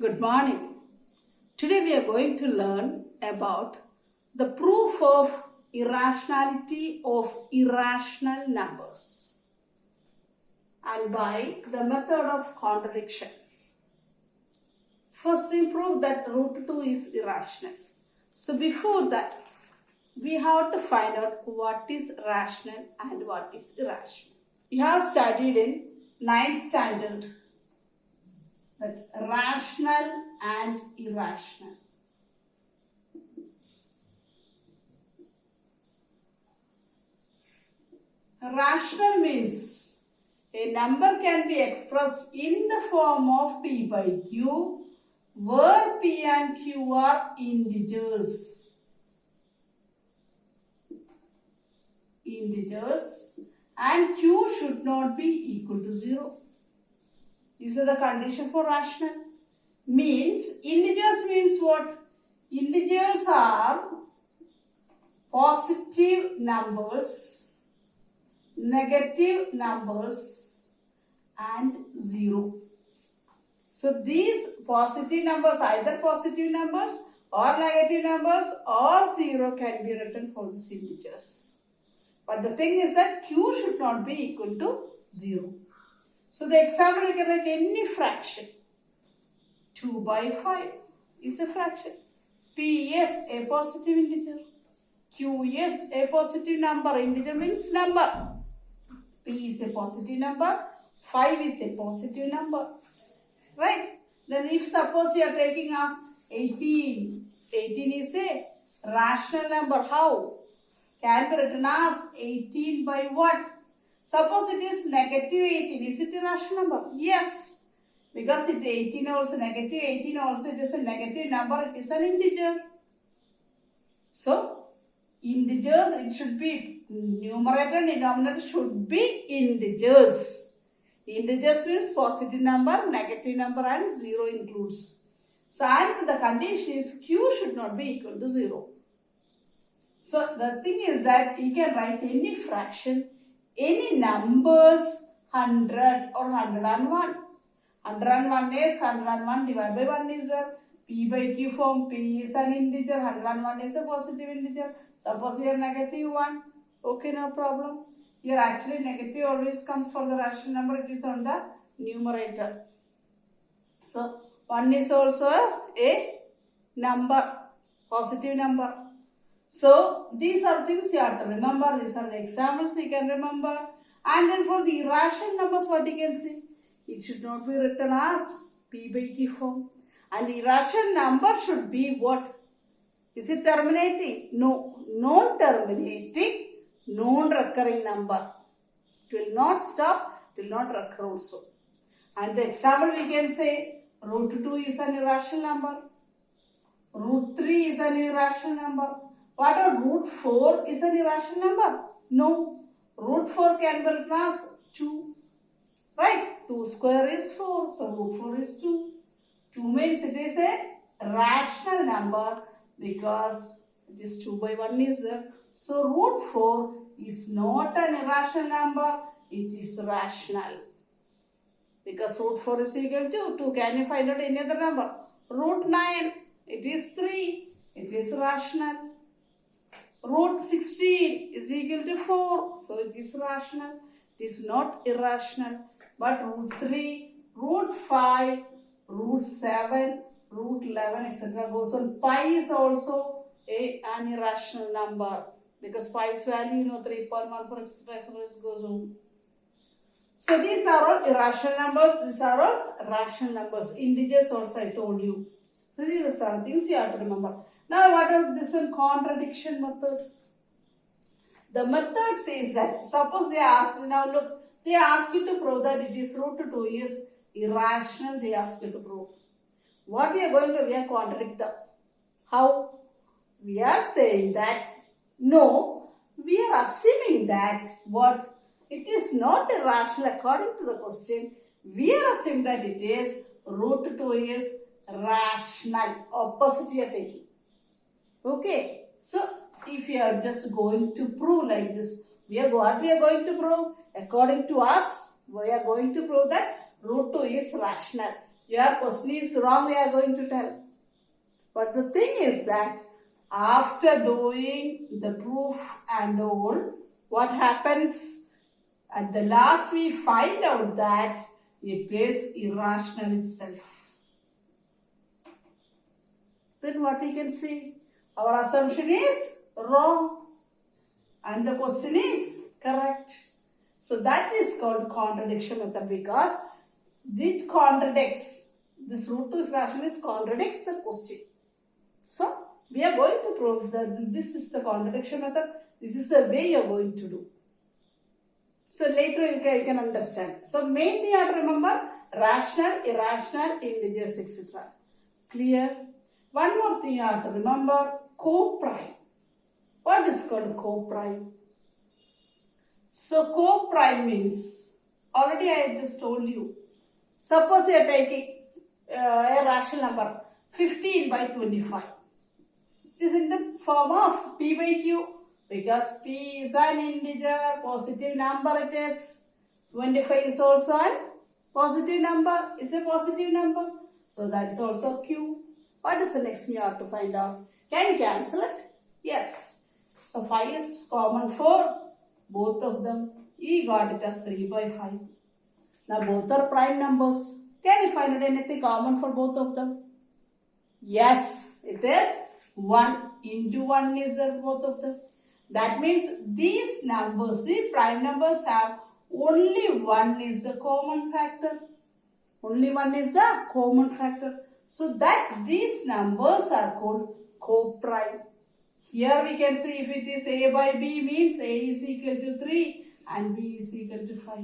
Good morning. Today we are going to learn about the proof of irrationality of irrational numbers and by the method of contradiction. First we prove that root 2 is irrational. So before that, we have to find out what is rational and what is irrational. You have studied in 9th standard that rational and irrational. Rational means a number can be expressed in the form of p by q, where p and q are integers. And q should not be equal to 0. These are the condition for rational. Means, integers means what? Integers are positive numbers, negative numbers and 0. So these positive numbers, either positive numbers or negative numbers or 0 can be written for these integers. But the thing is that q should not be equal to 0. So the example we can write any fraction. 2 by 5 is a fraction. P is a positive integer. Q is a positive number. Integer means number. P is a positive number. 5 is a positive number. Right? Then if suppose you are taking us 18. 18 is a rational number. How? Can be written as 18 by what? Suppose it is negative 18. Is it a rational number? Yes. Because it 18 also negative 18 also it is a negative number. It is an integer. So, integers, it should be numerator and denominator should be integers. Integers means positive number, negative number and 0 includes. So, and the condition is q should not be equal to 0. So, the thing is that you can write any fraction, any numbers 100 or 101. 101 is 101 divided by 1 is a p by q form. P is an integer, 101 is a positive integer. Suppose here negative 1. Okay, no problem. Here actually negative always comes for the rational number. It is on the numerator. So 1 is also a number, positive number. So these are things you have to remember. These are the examples you can remember. And then for the irrational numbers, what you can see? It should not be written as p by q form. And irrational number should be what? Is it terminating? No. Non-terminating, non-recurring number. It will not stop, it will not recur also. And the example we can say, root 2 is an irrational number. Root 3 is an irrational number. What about root 4 is an irrational number? No. Root 4 can be written as 2. Right? 2 square is 4. So root 4 is 2. 2 means it is a rational number because it is 2 by 1 is there. So root 4 is not an irrational number. It is rational. Because root 4 is equal to 2. Can you find out any other number? Root 9. It is 3. It is rational. Root 16 is equal to 4. So it is rational. It is not irrational. But root 3, root 5, root 7, root 11, etc. goes on. Pi is also an irrational number. Because pi's value, 3.14, etc. goes on. So these are all irrational numbers. These are all rational numbers. Integers also I told you. So these are some things you have to remember. Now what about this one contradiction method? The method says that, suppose they ask, now look, they ask you to prove that it is root 2 is irrational, they ask you to prove. What we are going to, we are contradict them. How? We are saying that, no, we are assuming that what? It is not irrational according to the question. We are assuming that it is root 2 is rational. Opposite we are taking. Okay. So, if you are just going to prove like this, what we are going to prove? According to us, we are going to prove that root 2 is rational. your question is wrong, we are going to tell. But the thing is that after doing the proof and all, what happens? At the last we find out that it is irrational itself. Then what we can say? Our assumption is wrong and the question is correct. So that is called contradiction method because it contradicts. This root 2 is rational contradicts the question. So we are going to prove that this is the contradiction method. This is the way you are going to do. So later you can understand. So main thing you have to remember, rational, irrational, integers, etc. Clear? One more thing you have to remember, co-prime. What is called co-prime? So co-prime means, already I just told you. Suppose you are taking a rational number 15 by 25. It is in the form of p by q. Because p is an integer, positive number it is. 25 is also a positive number, is a positive number. So that is also q. What is the next thing you have to find out? Can you cancel it? Yes. So 5 is common for both of them. You got it as 3 by 5. Now both are prime numbers. Can you find out anything common for both of them? Yes, it is 1 into 1 is both of them. That means these numbers, the prime numbers have only 1 is the common factor. Only 1 is the common factor. So that these numbers are called co-prime. Here we can see if it is a by b means a is equal to 3 and b is equal to 5.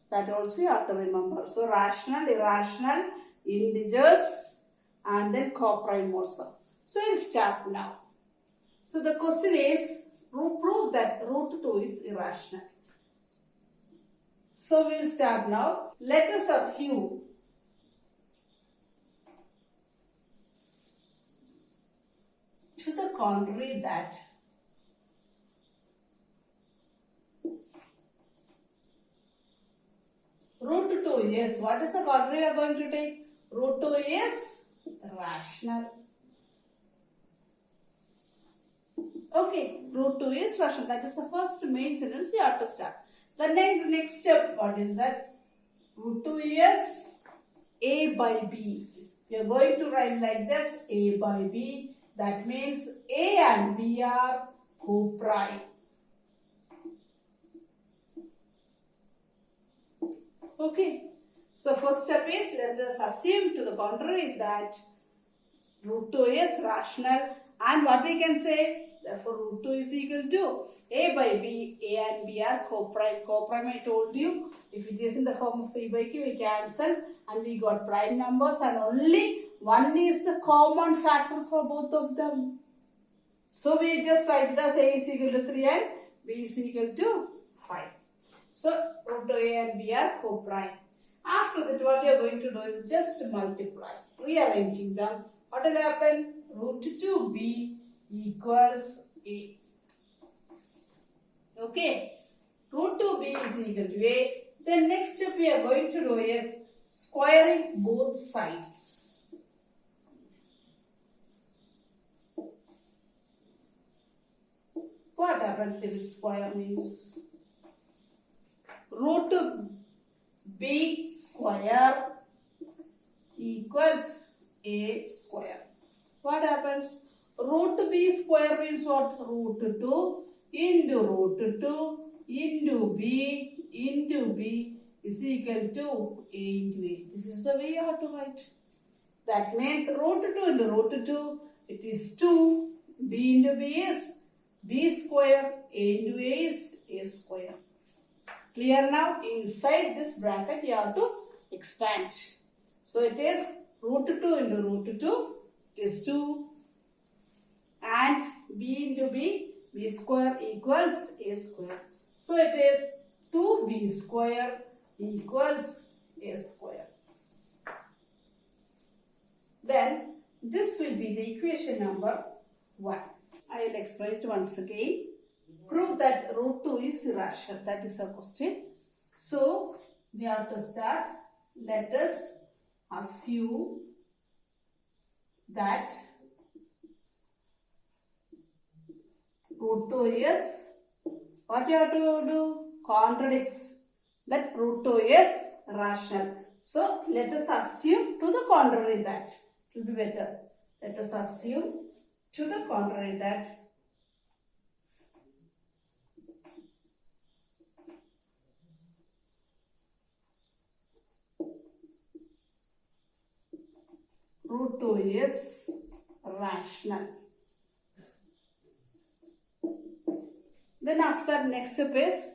That also you have to remember. So rational, irrational, integers and then co-prime also. So we'll start now. So the question is, prove that root 2 is irrational. So we'll start now. Let us assume to the contrary that root 2 is, what is the contrary we are going to take? Root 2 is rational. Okay, root 2 is rational. That is the first main sentence you have to start. The next step, what is that? Root 2 is a by b. You are going to write like this, a by b. That means a and b are co-prime. Okay. So first step is, let us assume to the contrary that root 2 is rational. And what we can say? Therefore, root 2 is equal to a by b. A and b are co-prime. Co-prime I told you, if it is in the form of p by q, we cancel and we got prime numbers and only 1 is the common factor for both of them. So we just write it as a is equal to 3 and b is equal to 5. So root 2 a and b are co-prime. After that, what you are going to do is just multiply, rearranging them. What will happen? Root 2b equals a. Okay. Root 2b is equal to a. Then next step we are going to do is squaring both sides. What happens if square means? Root b square equals a square. What happens? Root b square means what? Root 2 into root 2 into b is equal to a into a. This is the way you have to write. That means root 2 into root 2, it is 2. B into b is b square. A into a is a square. Clear now? Inside this bracket you have to expand. So it is root 2 into root 2 is 2 and b into b square equals a square. So it is 2b square equals a square. Then this will be the equation number 1. I will explain it once again. Prove that root 2 is irrational. That is our question. So we have to start. Let us assume that root 2 is, what you have to do? Contradicts that root 2 is rational. So let us assume to the contrary that. It will be better. Let us assume to the contrary that root 2 is rational. Then after next step is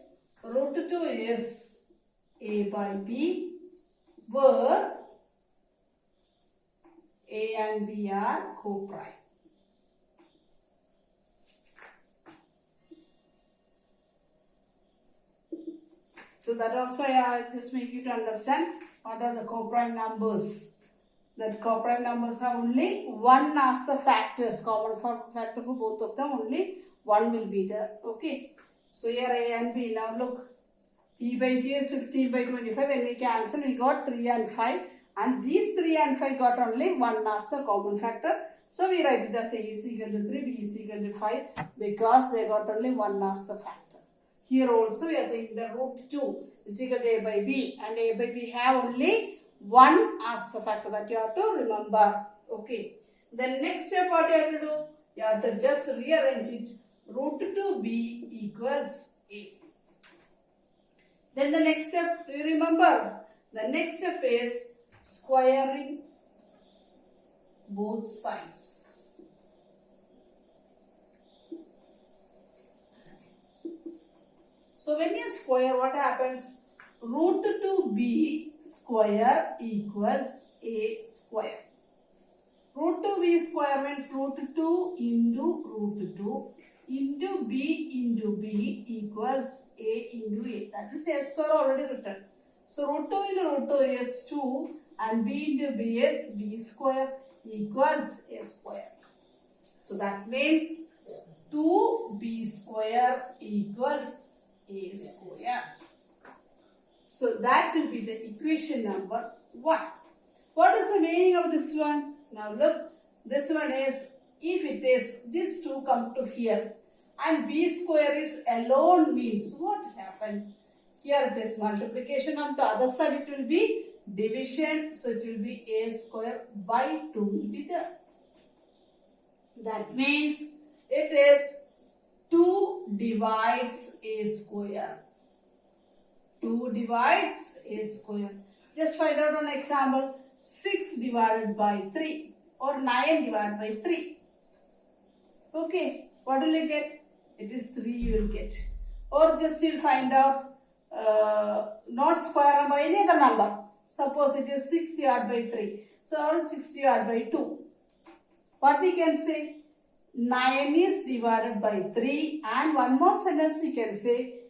root 2 is A by B, where A and B are co-prime. So that also I just make you to understand what are the co-prime numbers. That co-prime numbers have only one as the factors, common factor for both of them, only one will be there. Okay. So here A and B. Now look, P by Q is 15 by 25. When we cancel, we got 3 and 5. And these 3 and 5 got only one as the common factor. So we write it as A is equal to 3, B is equal to 5 because they got only one as the factor. Here also we are taking the root 2 is equal to A by B, and A by B have only one as the factor, that you have to remember. Okay. Then next step what you have to do? You have to just rearrange it. Root 2B equals A. Then the next step, do you remember? The next step is squaring both sides. So when you square, what happens? Root 2B square equals A square. Root 2B square means root 2 into root 2 into B equals A into A. That is A square already written. So root 2 into root 2 is 2 and B into B is B square equals A square. So that means 2B square equals A square. So that will be the equation number 1. What is the meaning of this one? Now look, this one is, if it is these two come to here and B square is alone means what happened? Here it is multiplication, on the other side it will be division. So it will be A square by 2 will be there. That means it is 2 divides A square. 2 divides A square. Just find out one example. 6 divided by 3 or 9 divided by 3. Okay, what will you get? It is 3 you will get. Or just you'll find out not square number, any other number. Suppose it is 6 divided by 3. So 6 divided by 2. What we can say? 9 is divided by 3, and one more sentence we can say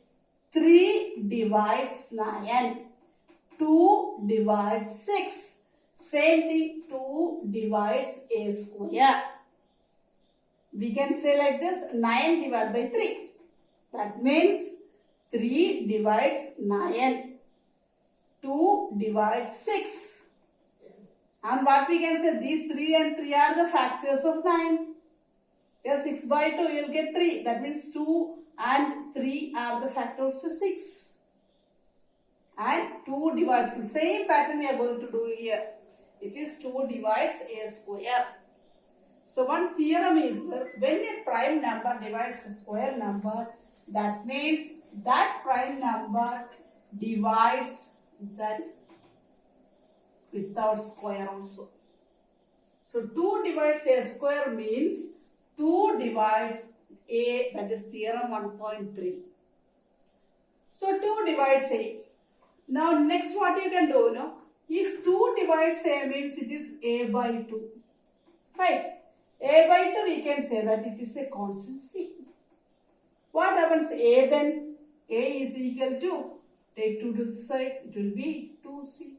3 divides 9. 2 divides 6. Same thing, 2 divides A square. We can say like this, 9 divided by 3. That means 3 divides 9. 2 divides 6. And what we can say, these 3 and 3 are the factors of 9. Here 6 by 2, you will get 3. That means 2 and 3 are the factors of 6. And 2 divides, the same pattern we are going to do here. It is 2 divides A square. So one theorem is that when a prime number divides a square number, that means that prime number divides that without square also. So 2 divides A square means 2 divides A, that is theorem 1.3. So 2 divides A. Now next what you can do, no? If 2 divides A means it is A by 2. Right? A by 2 we can say that it is a constant C. What happens A then? A is equal to, take 2 to the side, it will be 2C.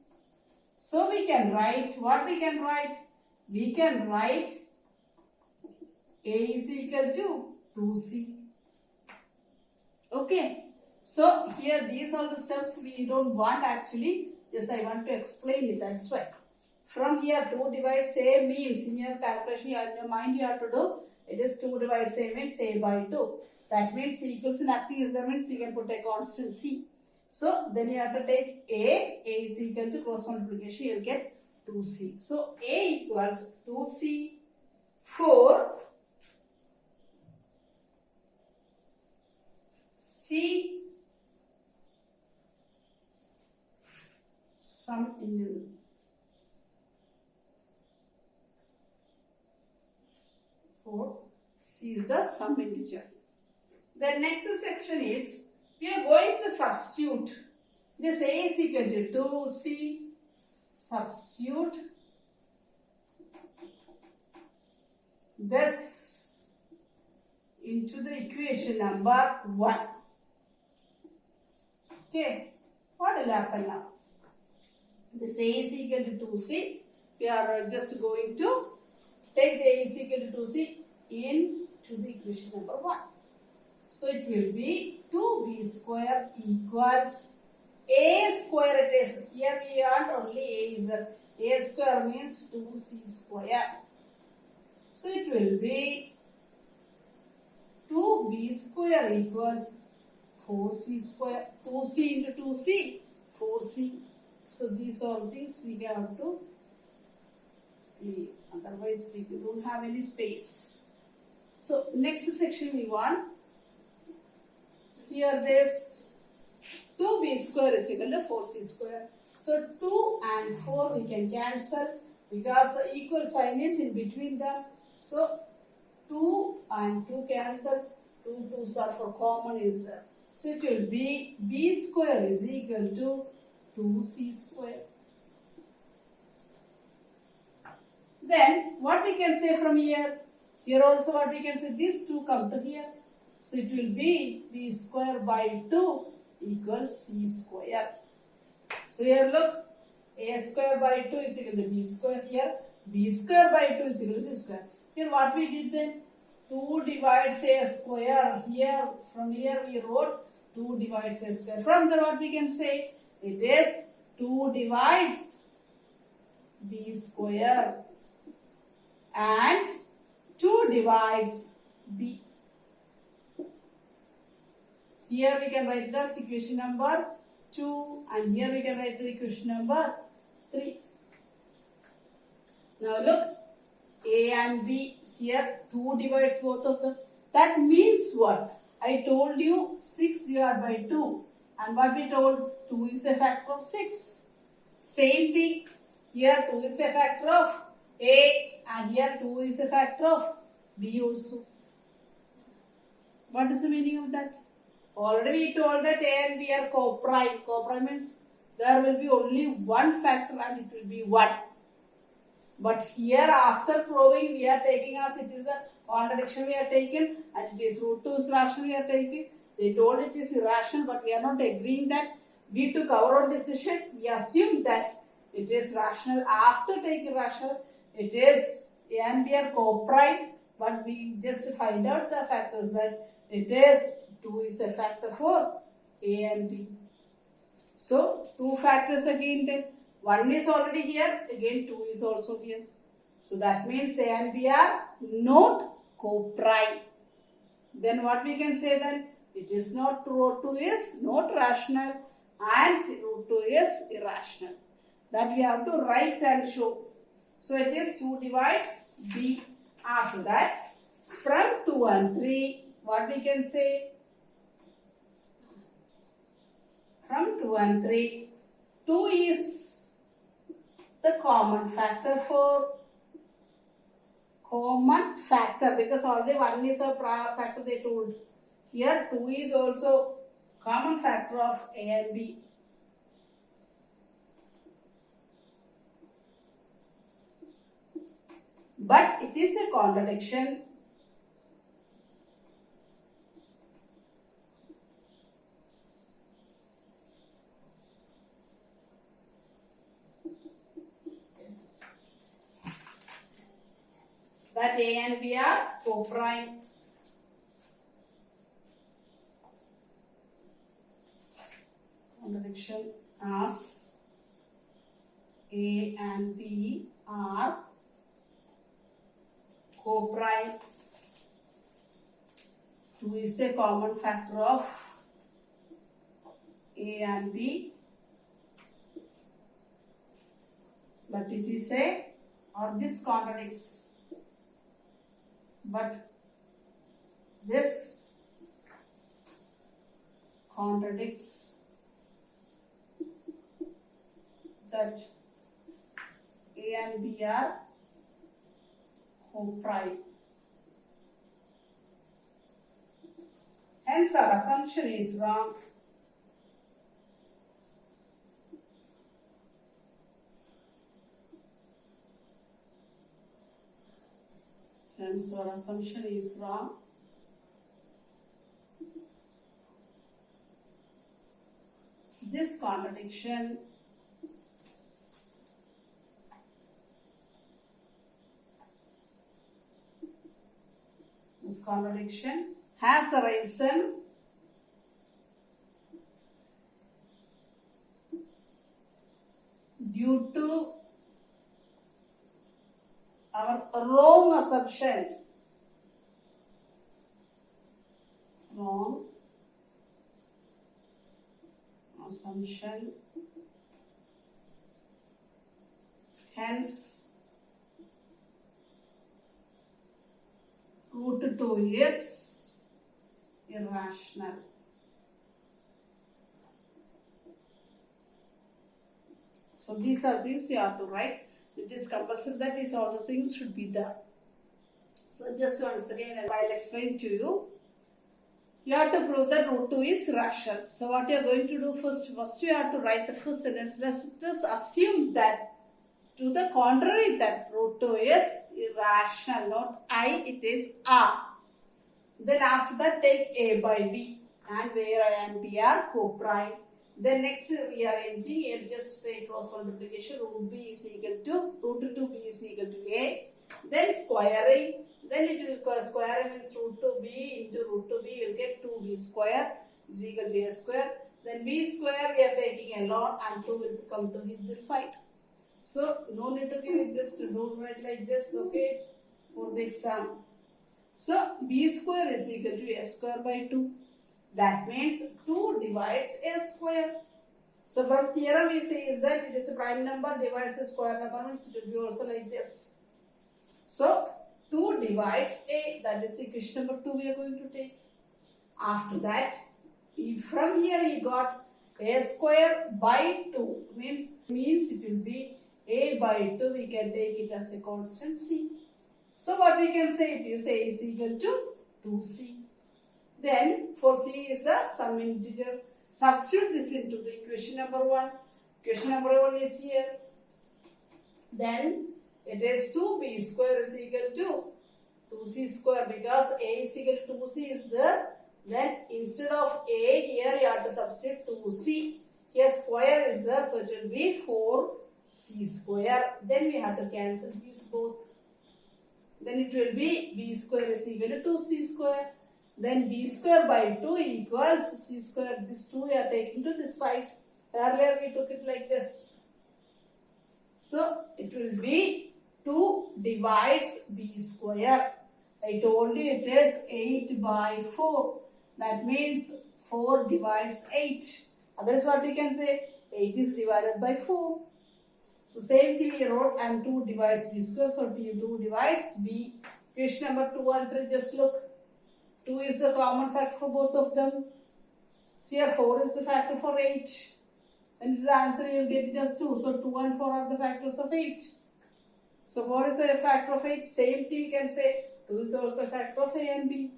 So we can write, what we can write? We can write A is equal to 2C. Okay. So here these are the steps we don't want actually. Yes, I want to explain it, that's why. From here 2 divides a means in your calculation, in your mind you have to do, it is 2 divides a means a by 2. That means C equals nothing is there, means you can put a constant C. So then you have to take A is equal to cross multiplication, you will get 2C. So A equals 2C for C sum integer. For C is the sum integer. The next section is, we are going to substitute this A is equal to 2C, substitute this into the equation number 1. Okay, what will happen now? This A is equal to 2C, we are just going to take the A is equal to 2C into the equation number 1. So it will be 2b square equals a square. It is here we want only a is there. A square means 2c square. So it will be 2b square equals 4c square. 2c into 2c, 4c. So these are things we have to be, otherwise we don't have any space. So next section we want. Here this 2b square is equal to 4c square. So 2 and 4 we can cancel because the equal sign is in between them. So 2 and 2 cancel. 2 2's are for common is there. So it will be b square is equal to 2c square. Then what we can say from here? Here also what we can say? These 2 come to here. So it will be b square by 2 equals c square. So here look, a square by 2 is equal to b square. Here b square by 2 is equal to c square. Here what we did then? 2 divides a square. Here from here we wrote 2 divides a square. From there what we can say? It is 2 divides b square and 2 divides b. Here we can write the equation number 2 and here we can write the equation number 3. Now look, a and b, here 2 divides both of them. That means what? I told you 6 divided by 2 and what we told, 2 is a factor of 6. Same thing, here 2 is a factor of a and here 2 is a factor of b also. What is the meaning of that? Already we told that a and b are co-prime. Co-prime means there will be only one factor and it will be 1. But here after proving we are taking as it is a contradiction we are taken and it is root 2 is rational we are taking. They told it is irrational but we are not agreeing that. We took our own decision. We assumed that it is rational. After taking rational, it is a and b are co-prime, but we just find out the factors that it is 2 is a factor for a and b. So 2 factors again then. 1 is already here, again 2 is also here. So that means a and b are not co-prime. Then what we can say then? It is not root 2 is not rational and root 2 is irrational. That we have to write and show. So it is 2 divides b. After that, from 2 and 3, what we can say? From 2 and 3, 2 is the common factor for common factor because already 1 is a factor they told. Here 2 is also common factor of a and b. But it is a contradiction. That a and b are co-prime. Contradiction as A and B are co-prime. 2 is a common factor of A and B, but it is a, or this contradicts, but this contradicts that A and B are co-prime. Hence our assumption is wrong. Hence our assumption is wrong. This contradiction has arisen due to our wrong assumption. Wrong assumption. Hence, root 2 is irrational. So these are things you have to write. It is compulsory that these all the things should be there. So just once again, I'll explain to you. You have to prove that root 2 is rational. So what you are going to do first? First you have to write the first sentence. Let's just assume that to the contrary that root 2 is irrational. Not I, it is R. Then after that take A by B, and where A and B are co-prime. Then next rearranging, you'll just take cross multiplication. Root B is equal to root 2B is equal to A. Then squaring. Then it will square means root 2B into root 2B. You'll get 2B square is equal to A square. Then B square we are taking along, and 2 will come to hit this side. So no need to give this, don't write like this, okay, for the exam. So B square is equal to A square by 2. That means 2 divides A square. So from theorem we say is that it is a prime number divides a square number, means it will be also like this. So 2 divides A, that is the equation number 2 we are going to take. After that, if from here you got A square by 2, means it will be A by 2, we can take it as a constant C. So what we can say, it is A is equal to 2C. Then for C is a some integer. Substitute this into the equation number 1. Equation number 1 is here. Then it is 2B square is equal to 2C square, because A is equal to 2C is there. Then instead of A here you have to substitute 2C. Here square is there, so it will be 4C square. Then we have to cancel these both. Then it will be B square is equal to 2C square. Then B square by 2 equals C square. This 2 we are taking to this side. Earlier we took it like this. So it will be 2 divides B square. I told you it is 8 by 4. That means 4 divides 8. Otherwise what we can say? 8 is divided by 4. So same thing we wrote, and 2 divides B square. So 2 divides B. Question number 2 and 3, just look. 2 is the common factor for both of them. So here 4 is the factor for 8. And the answer you will get it as 2. So 2 and 4 are the factors of 8. So 4 is a factor of 8. Same thing we can say 2 is also a factor of A and B.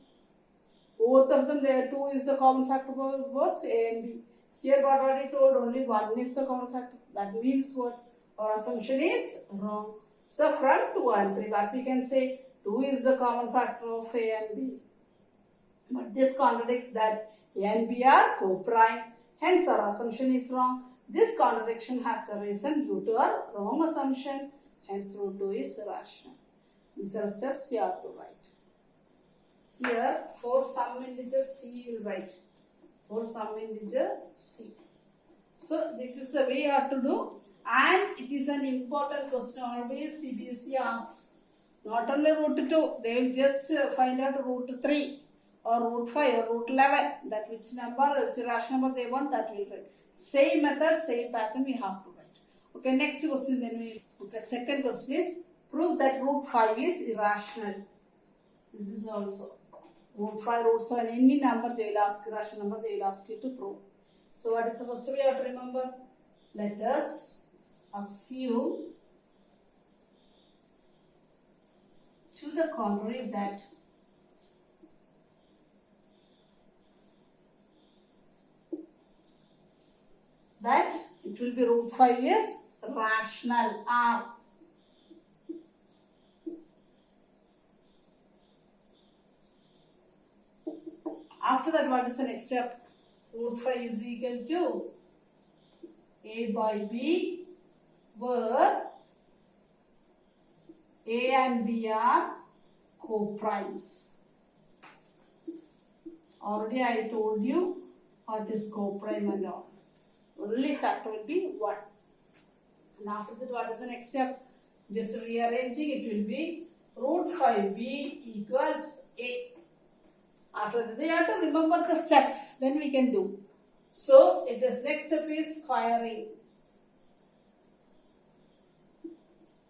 Both of them, there 2 is the common factor for both A and B. Here what already told, only 1 is the common factor. That means what? Our assumption is wrong. So from 2 and 3, what we can say? 2 is the common factor of A and B. But this contradicts that A and B are co-prime. Hence our assumption is wrong. This contradiction has arisen due to our wrong assumption. Hence root 2 is irrational. These are steps you have to write. Here for some integer C you will write. For some integer C. So this is the way you have to do. And it is an important question. Always CBSE asks not only root 2, they will just find out root 3 or root 5 or root 11. That which number, which rational number they want, that will write. Same method, same pattern we have to write. Okay, next question then we. Okay, second question is prove that root 5 is irrational. This is also root 5, root 7, any number they will ask, irrational number they will ask you to prove. So what is the first we have to remember? Let us assume to the contrary that it will be root 5 is rational R. After that, what is the next step? Root 5 is equal to A by B, where A and B are co-primes. Already I told you what is co-prime and all. Only factor will be 1. And after that, what is the next step? Just rearranging, it will be root 5b equals A. After that, we have to remember the steps, then we can do. So, the next step is squaring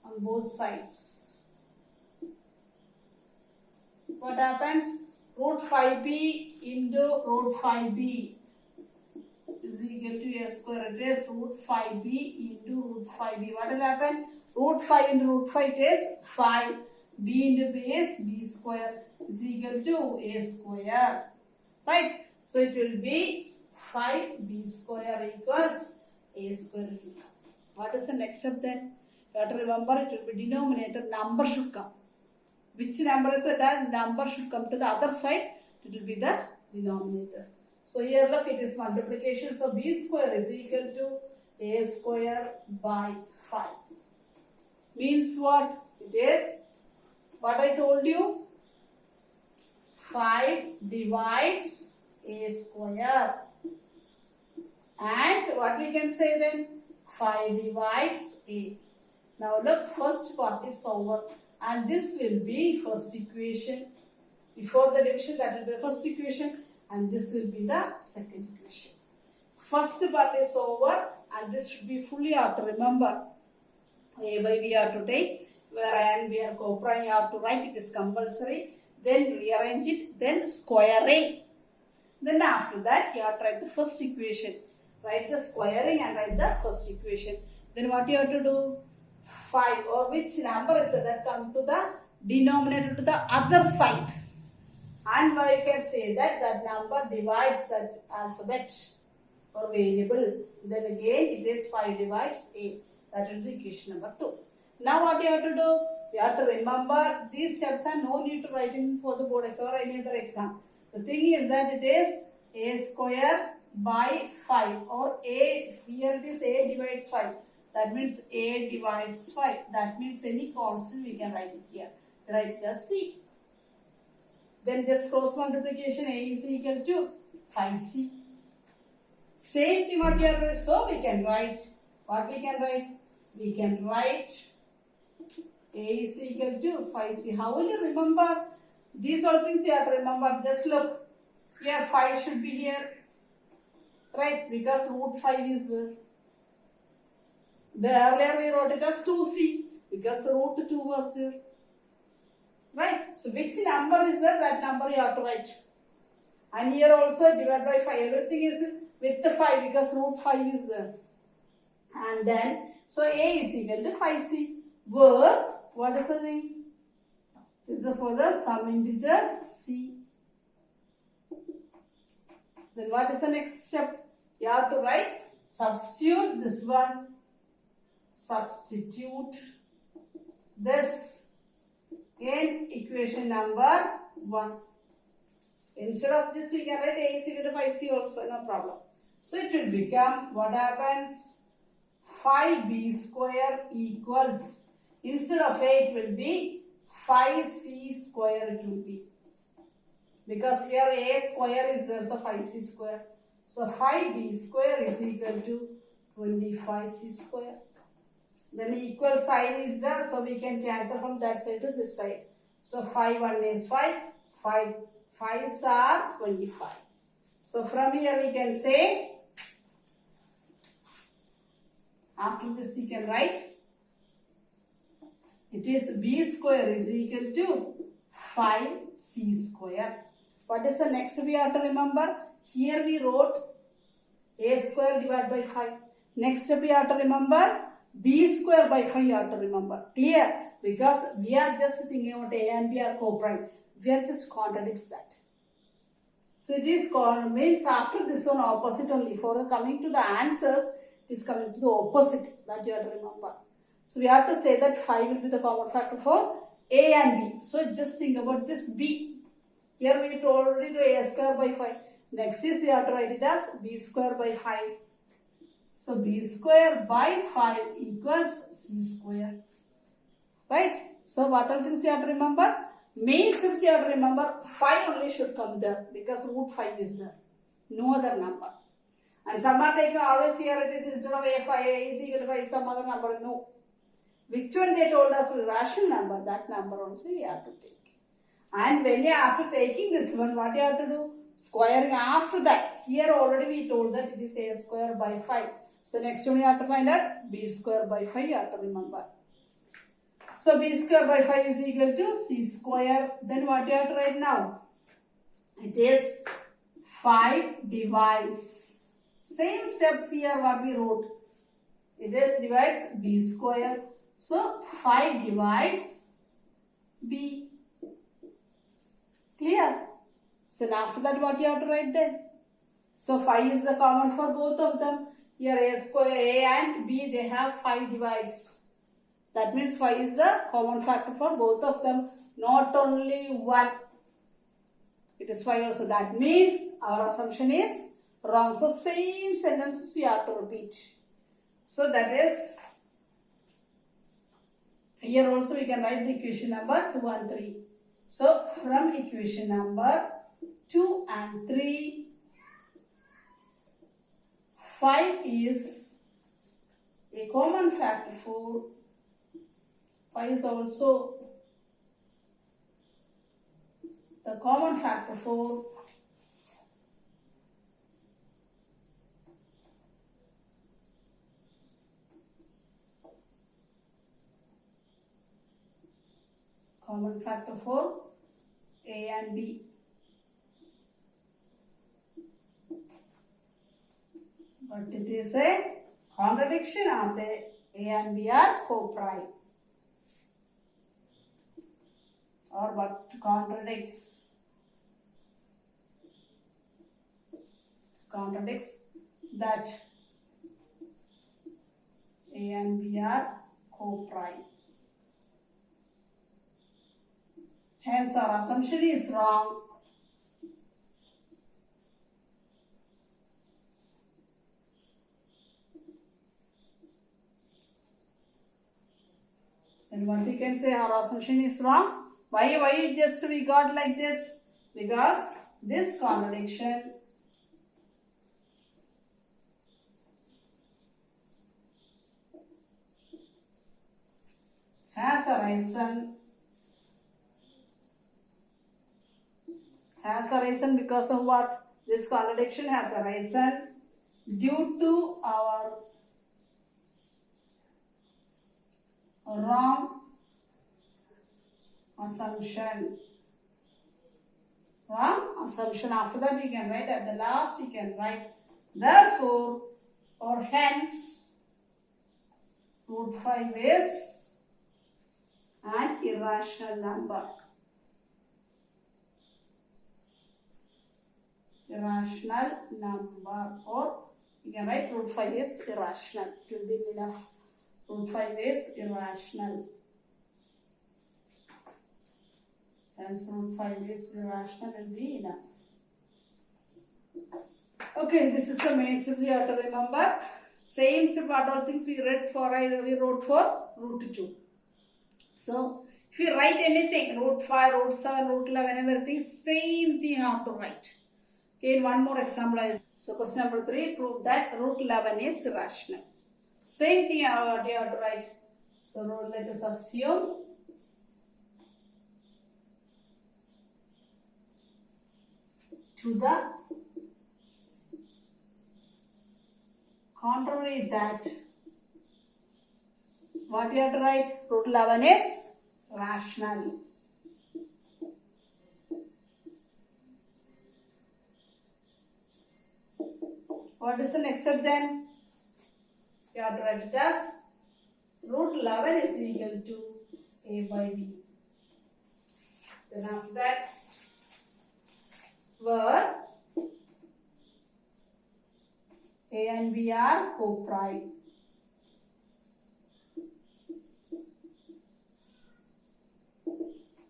on both sides. What happens? Root 5b into root 5b is equal to A square. It is root 5b into root 5b. What will happen? Root 5 into root 5 is 5. B into b is b square is equal to A square. Right? So it will be 5b square equals A square. What is the next step then? You have to remember it will be denominator, number should come. Which number is it? That number should come to the other side. It will be the denominator. So here look, it is multiplication. So b square is equal to A square by 5. Means what? It is what I told you. 5 divides A square. And what we can say then? 5 divides A. Now look, first part is over. And this will be first equation. Before the division, that will be the first equation. And this will be the second equation. First part is over. And this should be fully you have to remember. A by B you have to take. Where A and B are co-prime, you have to write. It is compulsory. Then rearrange it. Then squaring. Then after that, you have to write the first equation. Write the squaring and write the first equation. Then what you have to do? 5 or which number is that come to the denominator to the other side. And why you can say that that number divides that alphabet or variable. Then again it is 5 divides A. That will be equation number 2. Now what you have to do? You have to remember these steps and no need to write in for the board exam or any other exam. The thing is that it is A square by 5 or A, here it is A divides 5. That means A divides 5. That means any constant we can write it here. Write plus C. Then just cross multiplication, A is equal to 5C. Same thing what we have written. So we can write. What we can write? We can write A is equal to 5C. How will you remember? These all things you have to remember. Just look. Here 5 should be here. Right? Because root 5 is there. The earlier we wrote it as 2C because root 2 was there. Right? So which number is there? That number you have to write. And here also divide by 5. Everything is with the 5 because root 5 is there. And then, so A is equal to 5C. Where, what is the thing? This is for the sum integer C. Then what is the next step? You have to write, substitute this one. Substitute this in equation number 1. Instead of this, we can write A is equal to 5C also, no problem. So it will become, what happens? 5B square equals, instead of A, it will be 5C square it will be. Because here A square is there, so 5C square. So 5B square is equal to 25C square. Then equal sign is there, so we can cancel from that side to this side. So 5 1 is 5, 5 5s are 25. So from here we can say, after this you can write, it is b square is equal to 5c square. What is the next we have to remember? Here we wrote a square divided by 5. Next we have to remember b square by 5 you have to remember. Clear? Because we are just thinking about a and b are co-prime. We are just contradicts that. So it is called, means after this one opposite only. For the coming to the answers, it is coming to the opposite, that you have to remember. So we have to say that 5 will be the common factor for a and b. So just think about this b. Here we told it a square by 5. Next is we have to write it as b square by 5. So b square by 5 equals c square. Right? So what all things you have to remember? Main steps you have to remember, 5 only should come there because root 5 is there. No other number. And some are taken always here it is instead of a5, a is equal to 5, some other number. No. Which one they told us is rational number, that number also we have to take. And when you after taking this one, what you have to do? Squaring after that. Here already we told that it is a square by 5. So next one you have to find out b square by 5 you have to remember. So b square by 5 is equal to c square. Then what you have to write now? It is 5 divides. Same steps here what we wrote. It is divides b square. So 5 divides b. Clear? So after that what you have to write then? So 5 is the common for both of them. Here a square, a and b, they have 5 divides. That means 5 is the common factor for both of them, not only 1. It is 5 also. That means our assumption is wrong. So same sentences we have to repeat. So that is, here also we can write the equation number 2 and 3. So from equation number 2 and 3, 5 is a common factor for 5 is also the common factor for a and b. But it is a contradiction as a and b are co-prime. Or what contradicts that a and b are co-prime. Hence our assumption is wrong. Then what we can say, our assumption is wrong. Why just we got like this? Because this contradiction has arisen because of what? This contradiction has arisen due to our wrong assumption. After that you can write, at the last you can write therefore or hence root 5 is an irrational number. Or you can write root 5 is irrational. It will be enough. Root 5 is irrational. Hence root 5 is irrational will be enough. Okay, this is the main step you have to remember. Same step what all things we wrote for root 2. So if you write anything, root 5, root 7, root 11, everything, same thing you have to write. Okay, one more example. So question number 3, prove that root 11 is irrational. Same thing what you have to write. So let us assume to the contrary that what we have to write? Root 11 is rational. What is the next step then? You have to write it as root 11 is equal to a by b. Then after that, where a and b are co-prime.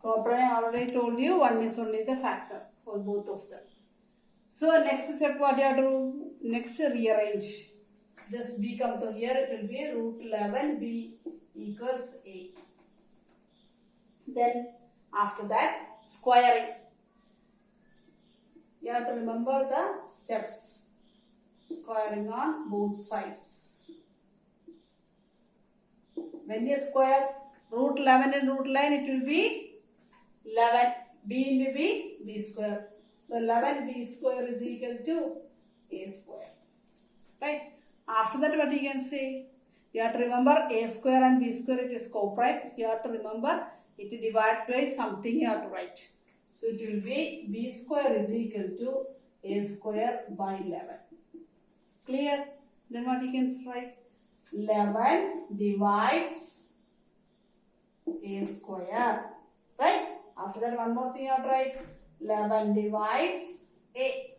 Co-prime, I already told you, one is only the factor for both of them. So next step, what you have to do? Next, rearrange. Just b come to here, it will be root 11b equals a. Then after that, squaring. You have to remember the steps. Squaring on both sides. When you square root 11 and root 9, it will be 11. b into b, b square. So 11b square is equal to a square. Right? After that, what you can say? You have to remember a square and b square, it is co-prime. So you have to remember it divided by something you have to write. So it will be b square is equal to a square by 11. Clear? Then what you can write? 11 divides a square. Right? After that, one more thing you have to write. 11 divides a.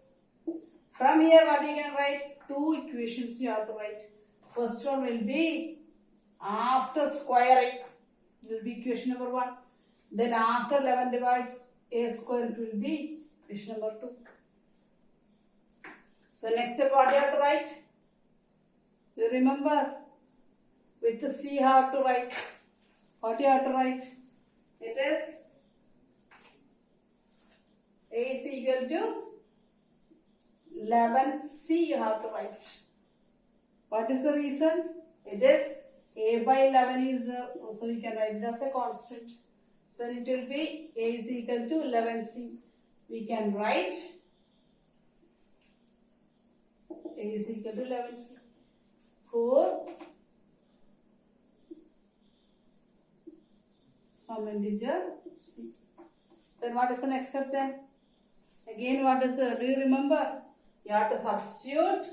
From here, what you can write? Two equations you have to write. First one will be after squaring. It will be equation number 1. Then after 11 divides a square, it will be equation number 2. So next step, what you have to write? You remember, with the C you have to write. What you have to write? It is A is equal to 11C you have to write. What is the reason? It is A by 11 is, so we can write it as a constant. So it will be A is equal to 11C. We can write A is equal to 11C. For some integer C. Then what is the next step then? Again, what is do you remember? You have to substitute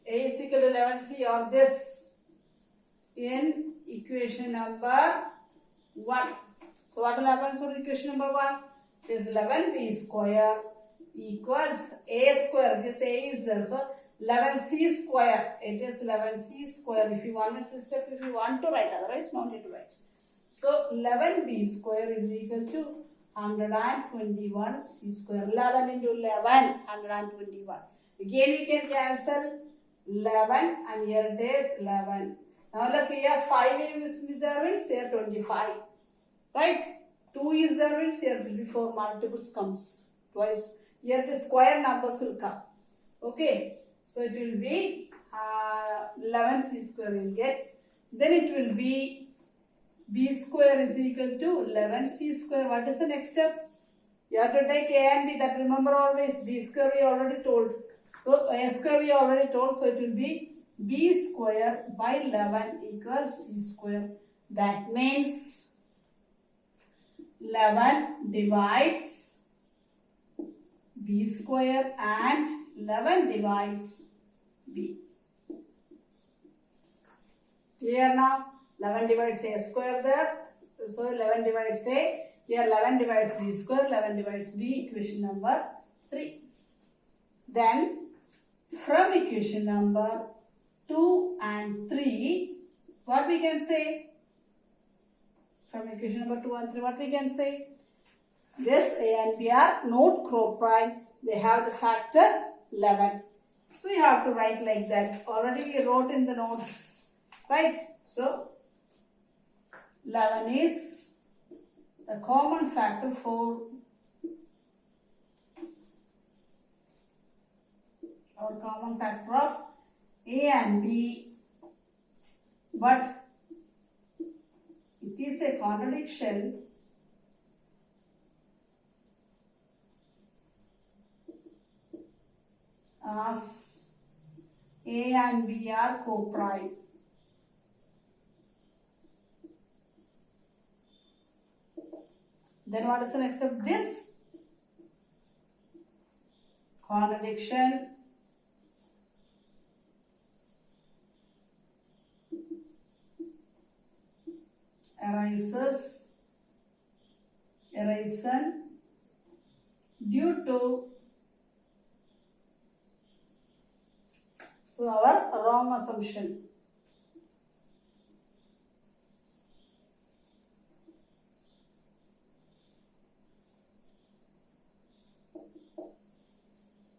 A is equal to 11C or this in equation number 1. So what will happen for equation number 1? It is 11b square equals a square. This a is there. So 11c square. It is 11c square. If you want this step, if you want to write, otherwise no need to write. So 11b square is equal to 121 c square. 11 into 11, 121. Again we can cancel 11 and here it is 11. Now look here, 5 is there means here 25. Right? 2 is there means here 24 multiples comes twice. Here the square numbers will come. Okay. So it will be 11 c square will get. Then it will be b square is equal to 11 c square. What is the next step? You have to take a and b. That remember always b square we already told. So a square we already told. So it will be b square by 11 equals c square. That means 11 divides b square and 11 divides b. Clear now? 11 divides a square there. So 11 divides a. Here 11 divides b square, 11 divides b, equation number 3. Then from equation number 2 and 3, what we can say? From equation number 2 and 3, what we can say? This a and b are not co-prime. They have the factor 11. So you have to write like that. Already we wrote in the notes. Right? So 11 is the common factor for our common factor of a and b but it is a contradiction as A and B are co-prime. Then what is the next step? This contradiction arises due to our wrong assumption.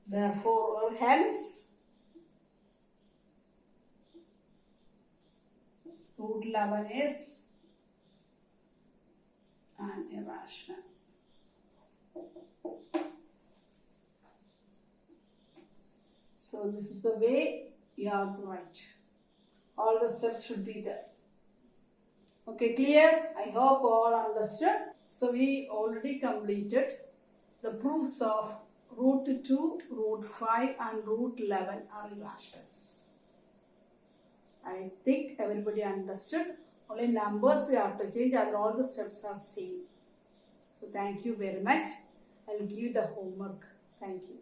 Therefore, or hence, root 11 is an irrational. So this is the way you have to write. All the steps should be there. Okay, clear? I hope all understood. So we already completed the proofs of root 2, root 5 and root 11 are irrationals. I think everybody understood. Only numbers we have to change and all the steps are same. So thank you very much. I'll give you the homework. Thank you.